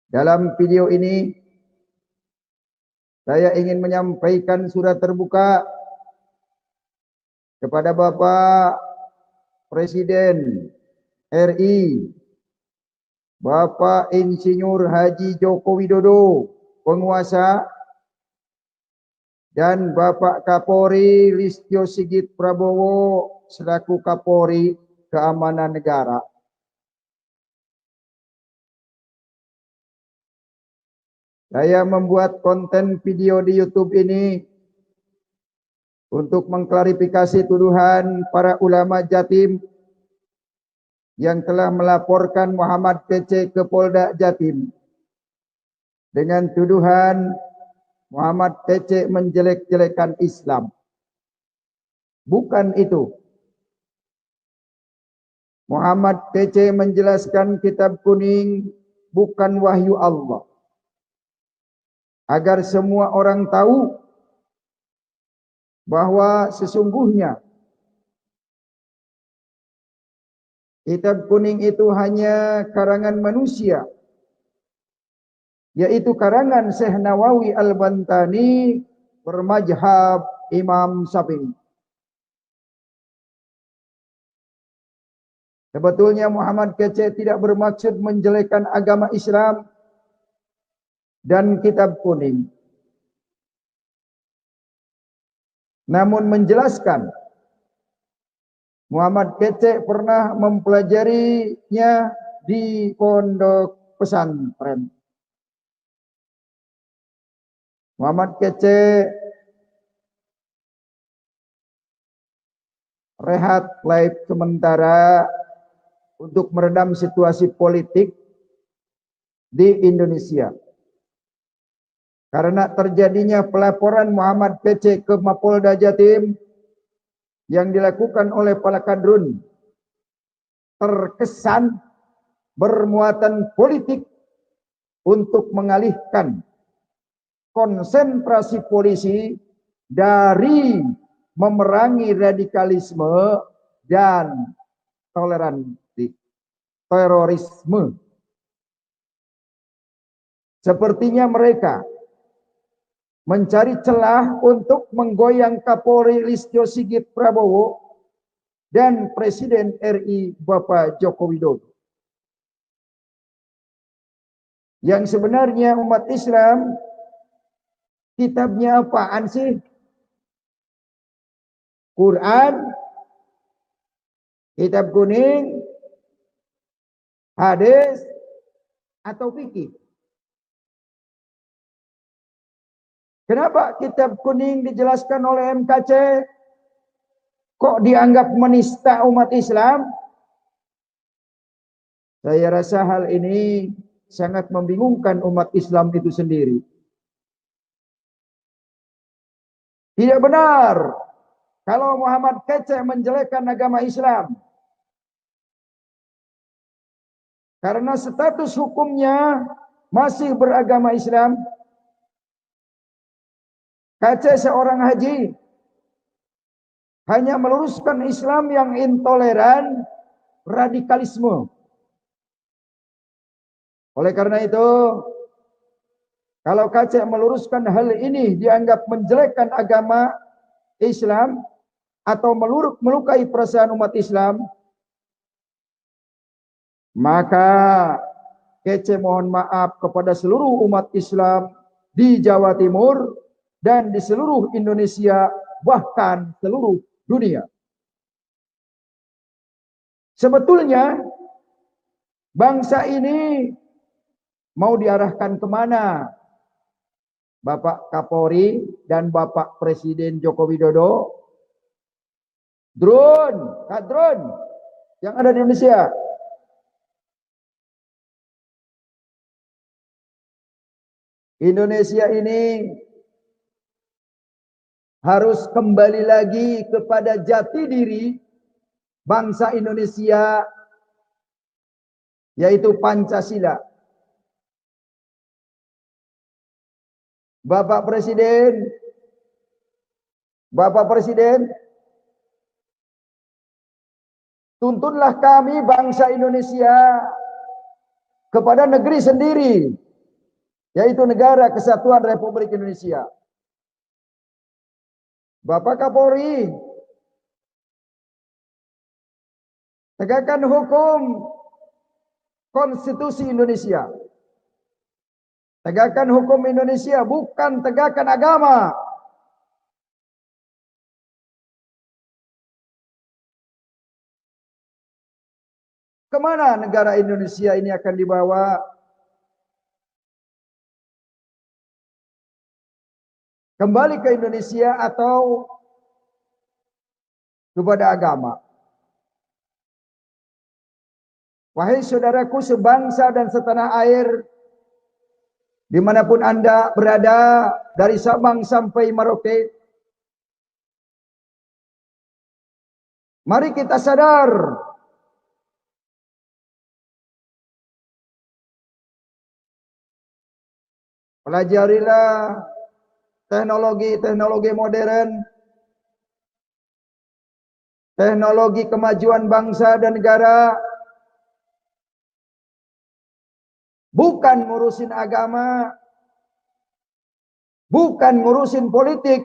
Dalam video ini saya ingin menyampaikan surat terbuka kepada Bapak Presiden RI, Bapak Insinyur Haji Joko Widodo, penguasa, dan Bapak Kapolri Listio Sigit Prabowo selaku Kapolri Keamanan Negara. Saya membuat konten video di YouTube ini untuk mengklarifikasi tuduhan para ulama Jatim yang telah melaporkan Muhammad PC ke Polda Jatim dengan tuduhan Muhammad PC menjelek-jelekan Islam. Bukan itu. Muhammad PC menjelaskan kitab kuning bukan wahyu Allah, agar semua orang tahu bahwa sesungguhnya kitab kuning itu hanya karangan manusia, yaitu karangan Syekh Nawawi Al-Bantani bermazhab Imam Syafi'i. Sebetulnya Muhammad PC tidak bermaksud menjelekkan agama Islam dan kitab kuning, namun menjelaskan Muhammad PC pernah mempelajarinya di pondok pesantren. Muhammad PC rehat live sementara untuk meredam situasi politik di Indonesia. Karena terjadinya pelaporan Muhammad PC ke Mapolda Jatim yang dilakukan oleh para kadrun terkesan bermuatan politik untuk mengalihkan konsentrasi polisi dari memerangi radikalisme dan toleransi terorisme. Sepertinya mereka mencari celah untuk menggoyang Kapolri Listio Sigit Prabowo dan Presiden RI Bapak Joko Widodo. Yang sebenarnya umat Islam kitabnya apaan sih? Quran, kitab kuning, hadis, atau fikih? Kenapa kitab kuning dijelaskan oleh MKC kok dianggap menista umat Islam? Saya rasa hal ini sangat membingungkan umat Islam itu sendiri. Tidak benar kalau Muhammad PC menjelekkan agama Islam, karena status hukumnya masih beragama Islam. KC seorang haji hanya meluruskan Islam yang intoleran, radikalisme. Oleh karena itu, kalau KC meluruskan hal ini dianggap menjelekkan agama Islam atau melukai perasaan umat Islam, maka KC mohon maaf kepada seluruh umat Islam di Jawa Timur dan di seluruh Indonesia, bahkan seluruh dunia. Sebetulnya bangsa ini mau diarahkan kemana? Bapak Kapolri dan Bapak Presiden Joko Widodo? Drone, kadron yang ada di Indonesia. Indonesia ini harus kembali lagi kepada jati diri bangsa Indonesia, yaitu Pancasila. Bapak Presiden, tuntunlah kami bangsa Indonesia kepada negeri sendiri, yaitu Negara Kesatuan Republik Indonesia. Bapak Kapolri, tegakkan hukum konstitusi Indonesia. Tegakkan hukum Indonesia, bukan tegakkan agama. Kemana negara Indonesia ini akan dibawa? Kembali ke Indonesia atau kepada agama? Wahai saudaraku sebangsa dan setanah air, dimanapun Anda berada, dari Sabang sampai Merauke, mari kita sadar pelajarilah teknologi modern, teknologi kemajuan bangsa dan negara, bukan ngurusin agama, bukan ngurusin politik,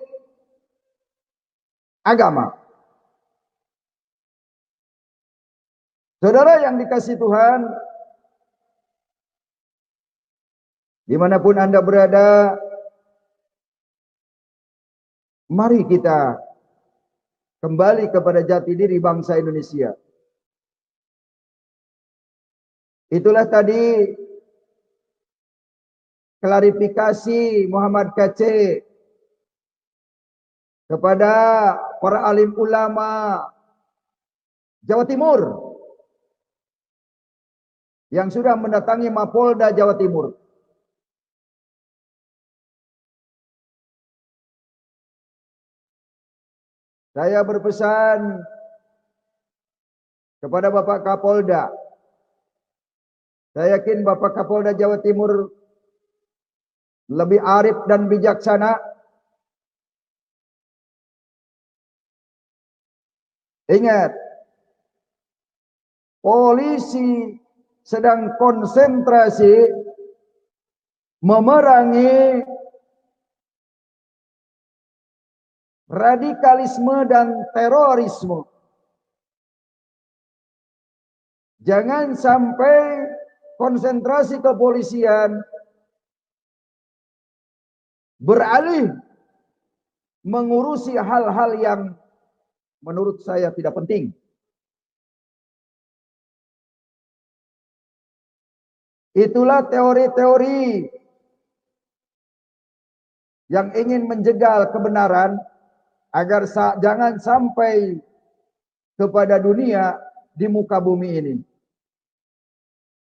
agama. Saudara yang dikasihi Tuhan, dimanapun Anda berada, mari kita kembali kepada jati diri bangsa Indonesia. Itulah tadi klarifikasi Muhammad Kacé kepada para alim ulama Jawa Timur yang sudah mendatangi Mapolda Jawa Timur. Saya berpesan kepada Bapak Kapolda. Saya yakin Bapak Kapolda Jawa Timur lebih arif dan bijaksana. Ingat, polisi sedang konsentrasi memerangi radikalisme dan terorisme. Jangan sampai konsentrasi kepolisian beralih mengurusi hal-hal yang menurut saya tidak penting. Itulah teori-teori yang ingin menjegal kebenaran agar jangan sampai kepada dunia di muka bumi ini.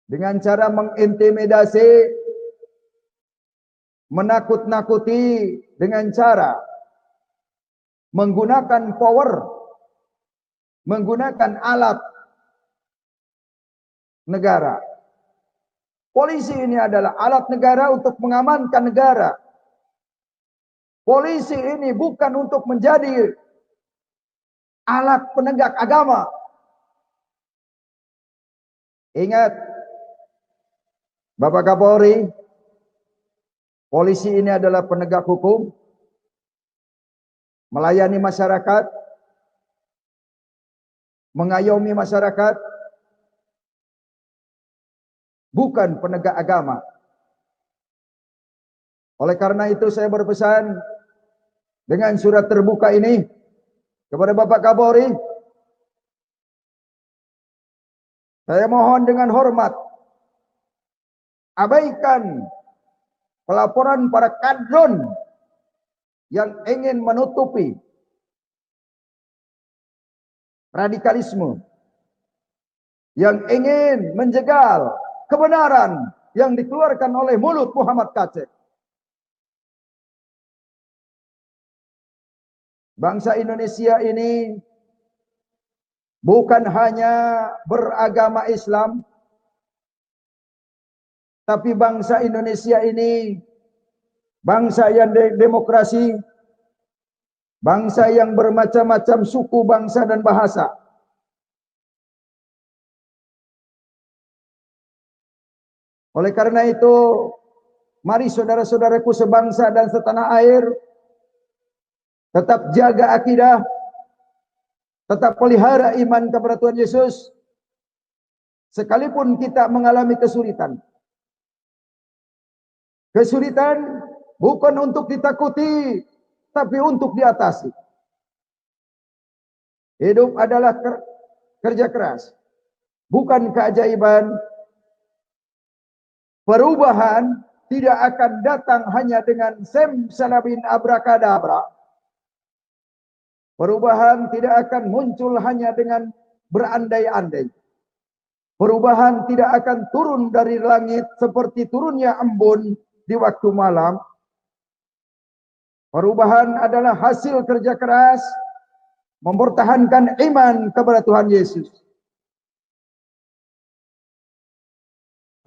Dengan cara mengintimidasi, menakut-nakuti, dengan cara menggunakan power, menggunakan alat negara. Polisi ini adalah alat negara untuk mengamankan negara. Polisi ini bukan untuk menjadi alat penegak agama. Ingat, Bapak Kapolri, polisi ini adalah penegak hukum, melayani masyarakat, mengayomi masyarakat, bukan penegak agama. Oleh karena itu saya berpesan dengan surat terbuka ini kepada Bapak Kapolri, saya mohon dengan hormat, abaikan pelaporan para kadron yang ingin menutupi radikalisme, yang ingin menjegal kebenaran yang dikeluarkan oleh mulut Muhammad Kacé. Bangsa Indonesia ini bukan hanya beragama Islam, tapi bangsa Indonesia ini bangsa yang demokrasi, bangsa yang bermacam-macam suku, bangsa, dan bahasa. Oleh karena itu, Mari saudara-saudaraku sebangsa dan setanah air, tetap jaga akidah, tetap pelihara iman kepada Tuhan Yesus, sekalipun kita mengalami kesulitan. Kesulitan bukan untuk ditakuti, tapi untuk diatasi. Hidup adalah kerja keras, bukan keajaiban. Perubahan tidak akan datang hanya dengan simsalabim abrakadabra. Perubahan tidak akan muncul hanya dengan berandai-andai. Perubahan tidak akan turun dari langit seperti turunnya embun di waktu malam. Perubahan adalah hasil kerja keras, mempertahankan iman kepada Tuhan Yesus.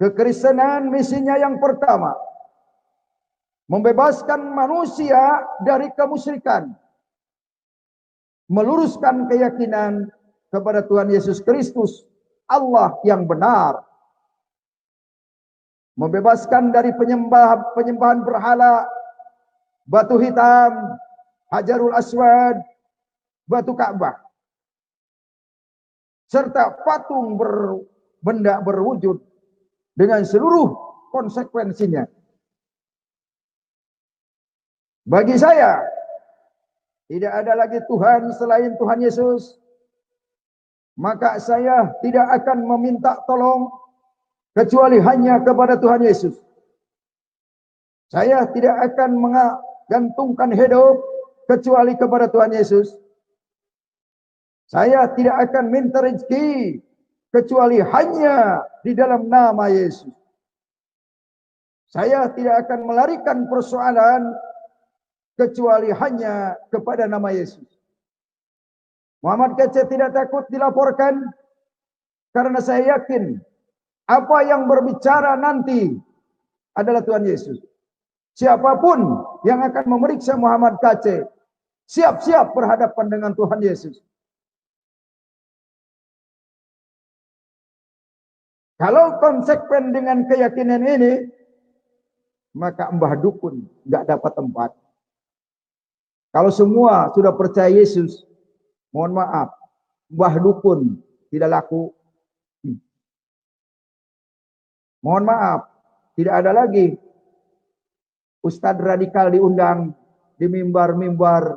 Kekristenan misinya yang pertama, membebaskan manusia dari kemusyrikan, meluruskan keyakinan kepada Tuhan Yesus Kristus, Allah yang benar, membebaskan dari penyembahan berhala, batu hitam, Hajarul Aswad, batu Ka'bah, serta patung benda berwujud dengan seluruh konsekuensinya. Bagi saya, tidak ada lagi Tuhan selain Tuhan Yesus. Maka saya tidak akan meminta tolong kecuali hanya kepada Tuhan Yesus. Saya tidak akan menggantungkan hidup kecuali kepada Tuhan Yesus. Saya tidak akan minta rezeki kecuali hanya di dalam nama Yesus. Saya tidak akan melarikan persoalan kecuali hanya kepada nama Yesus. Muhammad Kece tidak takut dilaporkan karena saya yakin apa yang berbicara nanti adalah Tuhan Yesus. Siapapun yang akan memeriksa Muhammad Kece, siap-siap berhadapan dengan Tuhan Yesus. Kalau konsekuen dengan keyakinan ini, maka Mbah Dukun nggak dapat tempat. Kalau semua sudah percaya Yesus, mohon maaf, Mbah Dukun tidak laku. Mohon maaf, tidak ada lagi Ustadz radikal diundang di mimbar-mimbar.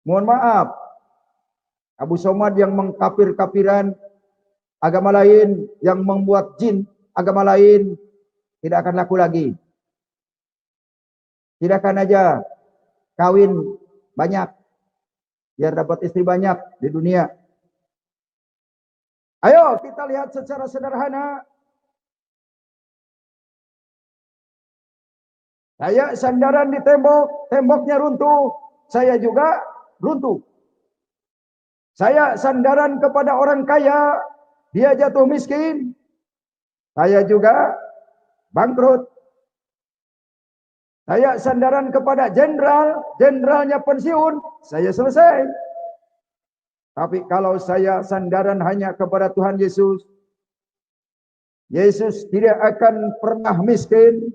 Mohon maaf, Abu Somad yang mengkafir-kafiran agama lain, yang membuat jin agama lain, tidak akan laku lagi. Silakan aja kawin banyak, biar dapat istri banyak di dunia. Ayo kita lihat secara sederhana. Saya sandaran di tembok, temboknya runtuh, saya juga runtuh. Saya sandaran kepada orang kaya, dia jatuh miskin, saya juga bangkrut. Saya sandaran kepada jenderal, jenderalnya pensiun, saya selesai. Tapi kalau saya sandaran hanya kepada Tuhan Yesus, Yesus tidak akan pernah miskin,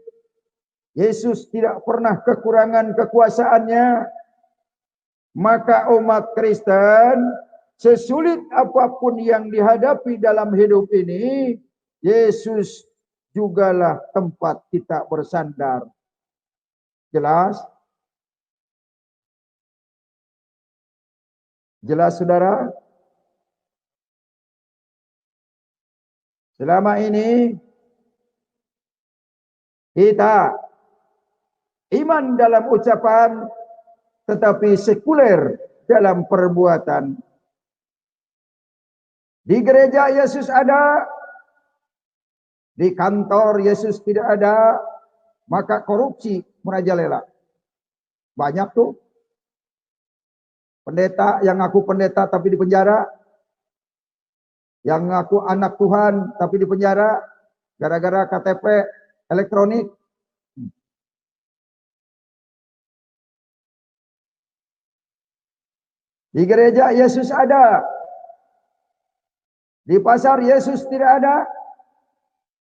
Yesus tidak pernah kekurangan kekuasaannya. Maka umat Kristen, sesulit apapun yang dihadapi dalam hidup ini, Yesus jugalah tempat kita bersandar. Jelas? Jelas saudara? Selama ini kita iman dalam ucapan tetapi sekuler dalam perbuatan. Di gereja Yesus ada, di kantor Yesus tidak ada, maka korupsi merajalela. Banyak tuh pendeta yang ngaku pendeta tapi di penjara, yang ngaku anak Tuhan tapi di penjara gara-gara KTP elektronik. Di gereja Yesus ada, di pasar Yesus tidak ada,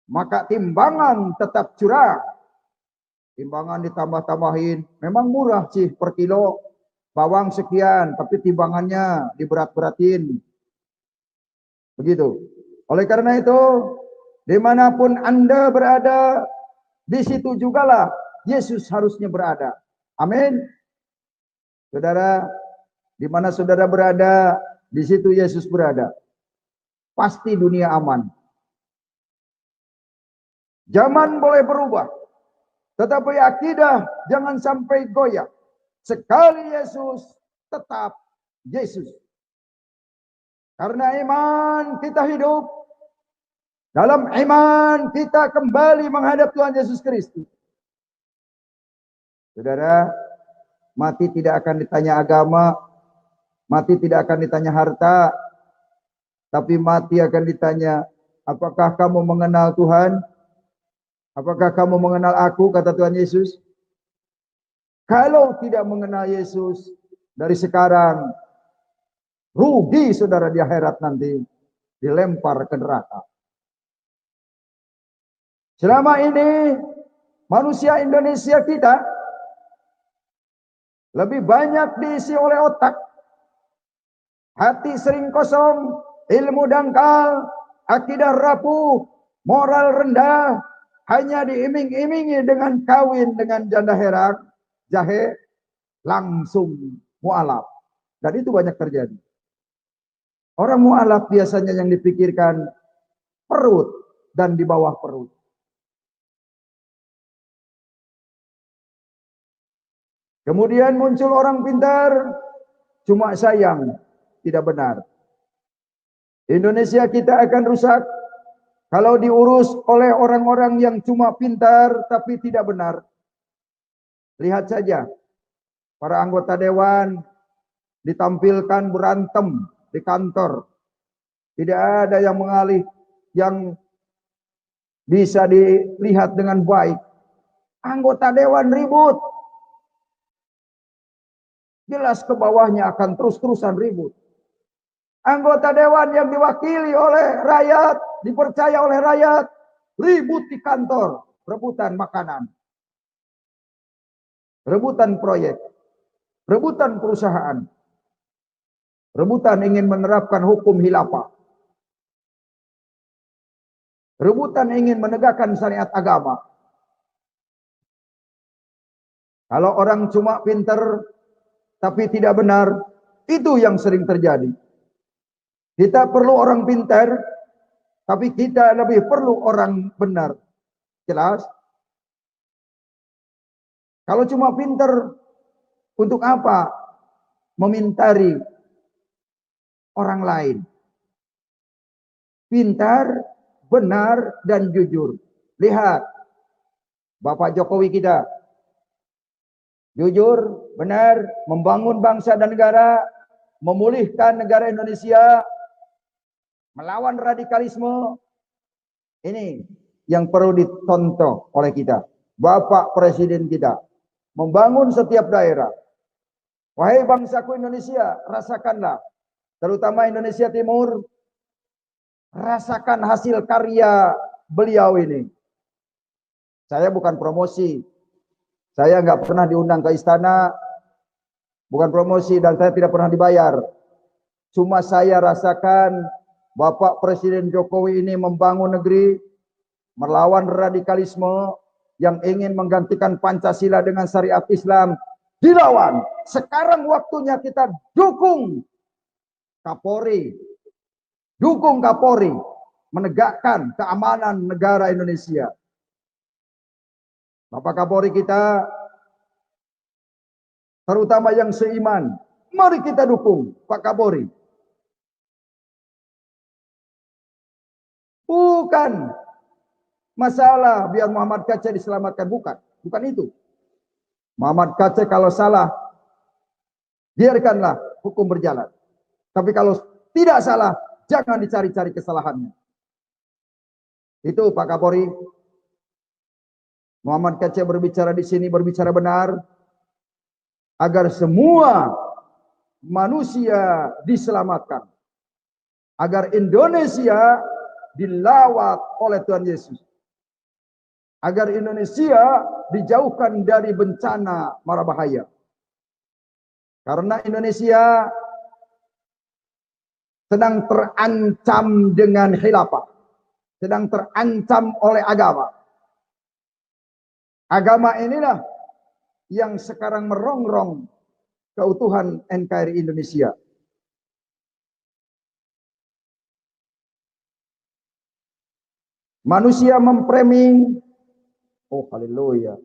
maka timbangan tetap curang. Timbangan ditambah-tambahin, memang murah sih per kilo, bawang sekian, tapi timbangannya diberat-beratin. Begitu. Oleh karena itu, dimanapun Anda berada, di situ jugalah Yesus harusnya berada. Amin. Saudara, di mana saudara berada, di situ Yesus berada. Pasti dunia aman. Zaman boleh berubah, tetapi akidah jangan sampai goyah. Sekali Yesus, tetap Yesus. Karena iman kita hidup, dalam iman kita kembali menghadap Tuhan Yesus Kristus. Saudara, mati tidak akan ditanya agama, mati tidak akan ditanya harta, tapi mati akan ditanya, apakah kamu mengenal Tuhan? Apakah kamu mengenal aku, kata Tuhan Yesus? Kalau tidak mengenal Yesus, dari sekarang, rugi saudara di akhirat nanti, dilempar ke neraka. Selama ini, manusia Indonesia kita, lebih banyak diisi oleh otak, hati sering kosong, ilmu dangkal, akidah rapuh, moral rendah, hanya diiming-imingi dengan kawin dengan janda herak, jahe, langsung mualaf. Dan itu banyak terjadi. Orang mualaf biasanya yang dipikirkan perut dan di bawah perut. Kemudian muncul orang pintar, cuma sayang, tidak benar. Indonesia kita akan rusak kalau diurus oleh orang-orang yang cuma pintar tapi tidak benar. Lihat saja, para anggota dewan ditampilkan berantem di kantor. Tidak ada yang mengalih, yang bisa dilihat dengan baik. Anggota dewan ribut. Jelas ke bawahnya akan terus-terusan ribut. Anggota dewan yang diwakili oleh rakyat, dipercaya oleh rakyat, ribut di kantor, rebutan makanan, rebutan proyek, rebutan perusahaan, rebutan ingin menerapkan hukum khilafah, rebutan ingin menegakkan syariat agama. Kalau orang cuma pintar tapi tidak benar, itu yang sering terjadi. Kita perlu orang pintar, tapi kita lebih perlu orang benar. Jelas? Kalau cuma pintar, untuk apa memintari orang lain? Pintar, benar, dan jujur. Lihat, Bapak Jokowi kita. Jujur, benar, membangun bangsa dan negara, memulihkan negara Indonesia, melawan radikalisme. Ini yang perlu dicontoh oleh kita. Bapak Presiden kita membangun setiap daerah. Wahai bangsaku Indonesia, rasakanlah, terutama Indonesia Timur, rasakan hasil karya beliau ini. Saya bukan promosi, saya nggak pernah diundang ke istana, bukan promosi, dan saya tidak pernah dibayar. Cuma saya rasakan Bapak Presiden Jokowi ini membangun negeri, melawan radikalisme yang ingin menggantikan Pancasila dengan syariat Islam, dilawan. Sekarang waktunya kita dukung Kapolri, menegakkan keamanan negara Indonesia. Bapak Kapolri kita, terutama yang seiman, mari kita dukung Pak Kapolri. Bukan masalah biar Muhammad Kacai diselamatkan, bukan itu. Muhammad Kacai kalau salah, biarkanlah hukum berjalan. Tapi kalau tidak salah, jangan dicari-cari kesalahannya. Itu Pak Kapolri. Muhammad Kacai berbicara di sini, berbicara benar, agar semua manusia diselamatkan, agar Indonesia dilawat oleh Tuhan Yesus. agar Indonesia dijauhkan dari bencana mara bahaya. Karena Indonesia sedang terancam dengan khilafah, sedang terancam oleh agama. Agama inilah yang sekarang merongrong keutuhan NKRI Indonesia. Manusia memframing, oh haleluya.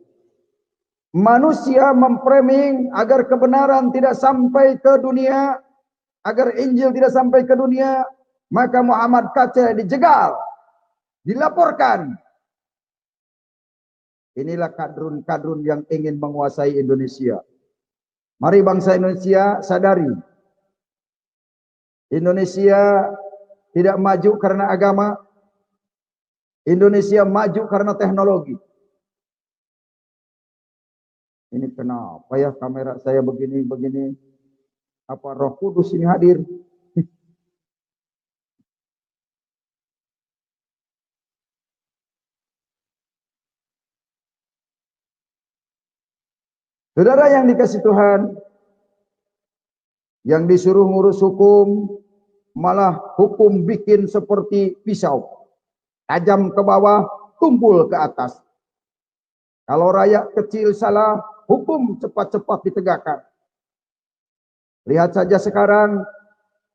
Manusia memframing agar kebenaran tidak sampai ke dunia, agar Injil tidak sampai ke dunia, maka Muhammad Kacai dijegal, dilaporkan. Inilah kadrun-kadrun yang ingin menguasai Indonesia. Mari bangsa Indonesia sadari, Indonesia tidak maju karena agama, Indonesia maju karena teknologi. Ini kenapa ya kamera saya begini-begini? Apa Roh Kudus ini hadir? Saudara yang dikasih Tuhan, yang disuruh ngurus hukum, malah hukum bikin seperti pisau. Tajam ke bawah, tumpul ke atas. Kalau rakyat kecil salah, hukum cepat-cepat ditegakkan. Lihat saja sekarang,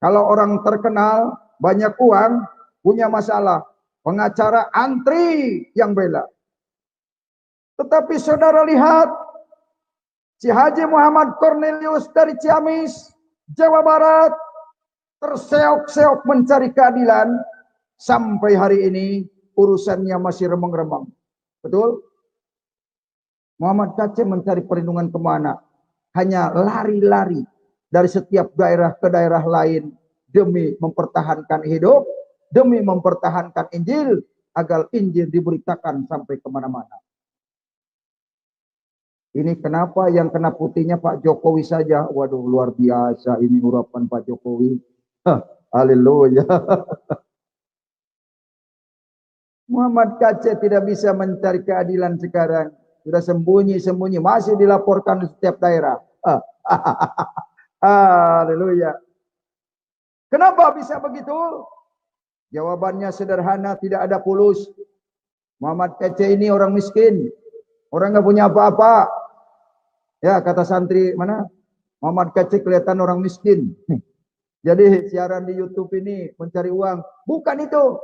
kalau orang terkenal, banyak uang, punya masalah, pengacara antri yang bela. Tetapi saudara lihat, si Haji Muhammad Cornelius dari Ciamis, Jawa Barat, terseok-seok mencari keadilan, sampai hari ini urusannya masih remang-remang. Betul? Muhammad Kacai mencari perlindungan kemana? Hanya lari-lari dari setiap daerah ke daerah lain demi mempertahankan hidup, demi mempertahankan Injil, agar Injil diberitakan sampai kemana-mana. Ini kenapa yang kena putihnya Pak Jokowi saja? Waduh, luar biasa ini urapan Pak Jokowi. Haleluya. Muhammad Kacai tidak bisa mencari keadilan sekarang. Sudah sembunyi-sembunyi, masih dilaporkan di setiap daerah. Haleluya. Kenapa bisa begitu? Jawabannya sederhana, tidak ada pulus. Muhammad Kacai ini orang miskin. Orang nggak punya apa-apa. Ya, kata santri mana? Muhammad Kacai kelihatan orang miskin. Jadi siaran di YouTube ini mencari uang. Bukan itu.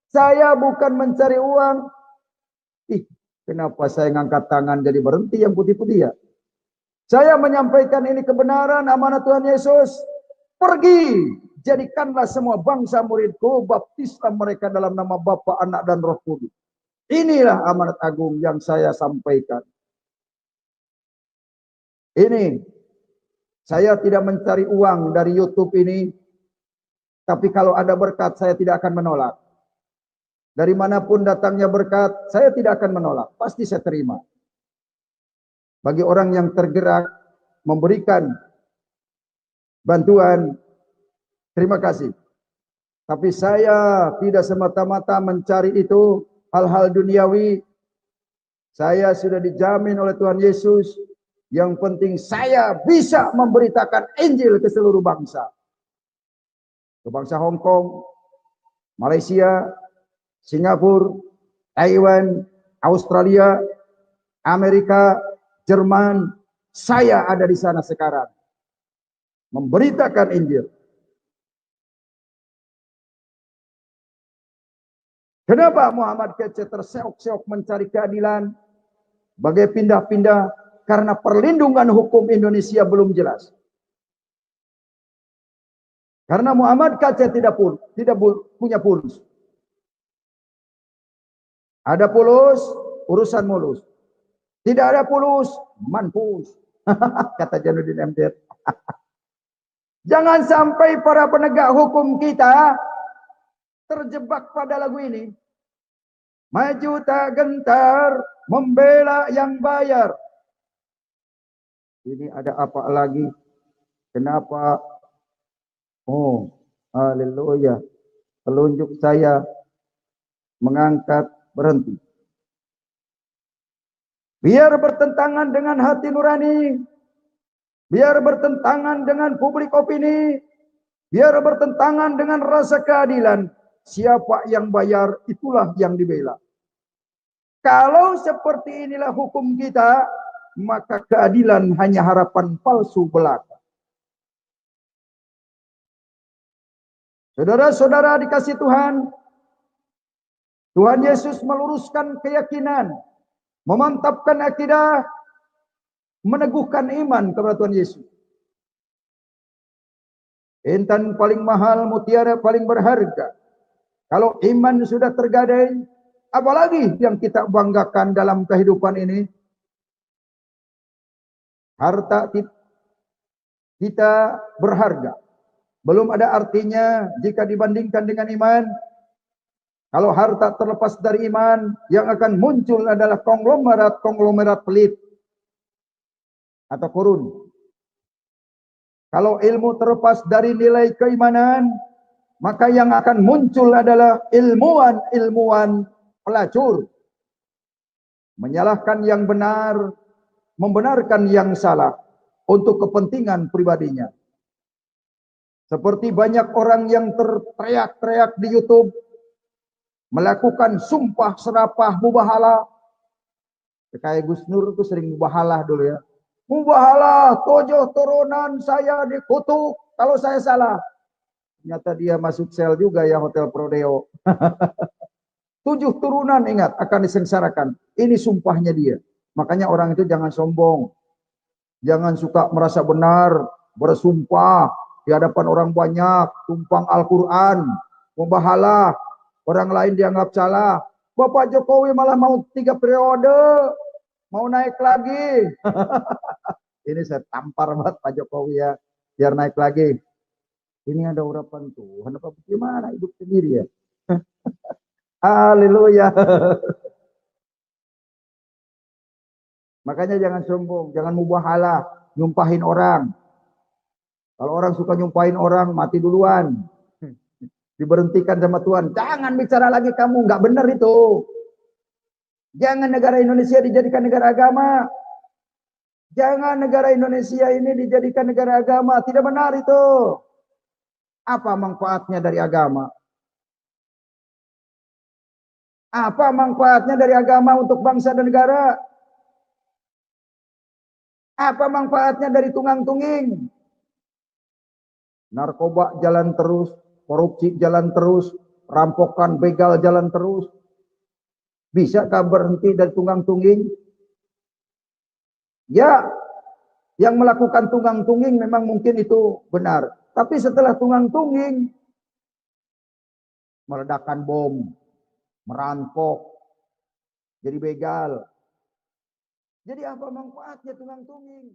Saya bukan mencari uang. Ih, kenapa saya ngangkat tangan jadi berhenti yang putih-putih ya? Saya menyampaikan ini kebenaran amanat Tuhan Yesus. Pergi, jadikanlah semua bangsa muridku, baptislah mereka dalam nama Bapa, Anak, dan Roh Kudus. Inilah amanat agung yang saya sampaikan. Ini, saya tidak mencari uang dari YouTube ini, tapi kalau ada berkat saya tidak akan menolak. Dari manapun datangnya berkat, saya tidak akan menolak. Pasti saya terima. Bagi orang yang tergerak memberikan bantuan, terima kasih. Tapi saya tidak semata-mata mencari itu hal-hal duniawi. Saya sudah dijamin oleh Tuhan Yesus. Yang penting saya bisa memberitakan Injil ke seluruh bangsa. Ke bangsa Hong Kong, Malaysia, Singapura, Taiwan, Australia, Amerika, Jerman, saya ada di sana sekarang. Memberitakan Injil. Kenapa Muhammad Kacai terseok-seok mencari keadilan? Bagai pindah-pindah, karena perlindungan hukum Indonesia belum jelas. Karena Muhammad Kacai tidak punya pulus. Ada pulus, urusan mulus. Tidak ada pulus, manpus. Kata Januddin MDR. Jangan sampai para penegak hukum kita terjebak pada lagu ini. Maju tak gentar, membela yang bayar. Ini ada apa lagi? Kenapa? Oh, haleluya. Telunjuk saya mengangkat berhenti. biar bertentangan dengan hati nurani, biar bertentangan dengan publik opini, biar bertentangan dengan rasa keadilan. Siapa yang bayar, itulah yang dibela. Kalau seperti inilah hukum kita, maka keadilan hanya harapan palsu belaka. Saudara-saudara dikasih Tuhan, Tuhan Yesus meluruskan keyakinan, memantapkan akidah, meneguhkan iman kepada Tuhan Yesus. Intan paling mahal, mutiara paling berharga. Kalau iman sudah tergadai, apalagi yang kita banggakan dalam kehidupan ini? Harta kita berharga. Belum ada artinya jika dibandingkan dengan iman. Kalau harta terlepas dari iman, yang akan muncul adalah konglomerat pelit atau korun. Kalau ilmu terlepas dari nilai keimanan, maka yang akan muncul adalah ilmuwan pelacur. Menyalahkan yang benar, membenarkan yang salah untuk kepentingan pribadinya. Seperti banyak orang yang terteriak-teriak di YouTube, melakukan sumpah serapah mubahalah. Kayak Gus Nur itu sering mubahalah dulu ya. Mubahalah, 7 turunan saya dikutuk kalau saya salah. Ternyata dia masuk sel juga ya, Hotel Prodeo. 7 turunan ingat akan disengsarakan. Ini sumpahnya dia. Makanya orang itu jangan sombong. Jangan suka merasa benar, bersumpah di hadapan orang banyak, tumpang Al-Quran, mubahalah. Orang lain dianggap salah. Bapak Jokowi malah mau 3 periode. Mau naik lagi. Ini saya tampar banget Pak Jokowi ya. Biar naik lagi. Ini ada urapan Tuhan. Apa bagaimana hidup sendiri ya? Haleluya. Makanya jangan sombong. Jangan mubahalah. Nyumpahin orang. Kalau orang suka nyumpahin orang, mati duluan. Diberhentikan sama Tuhan. Jangan bicara lagi kamu. Nggak benar itu. Jangan negara Indonesia dijadikan negara agama. Jangan negara Indonesia ini dijadikan negara agama. Tidak benar itu. Apa manfaatnya dari agama? Apa manfaatnya dari agama untuk bangsa dan negara? Apa manfaatnya dari tunggang-tungging? Narkoba jalan terus, korupsi jalan terus, rampokan begal jalan terus. Bisakah berhenti dari tunggang-tungging? Ya, yang melakukan tunggang-tungging memang mungkin itu benar. Tapi setelah tunggang-tungging, meledakkan bom, merampok, jadi begal. Jadi apa manfaatnya tunggang-tungging?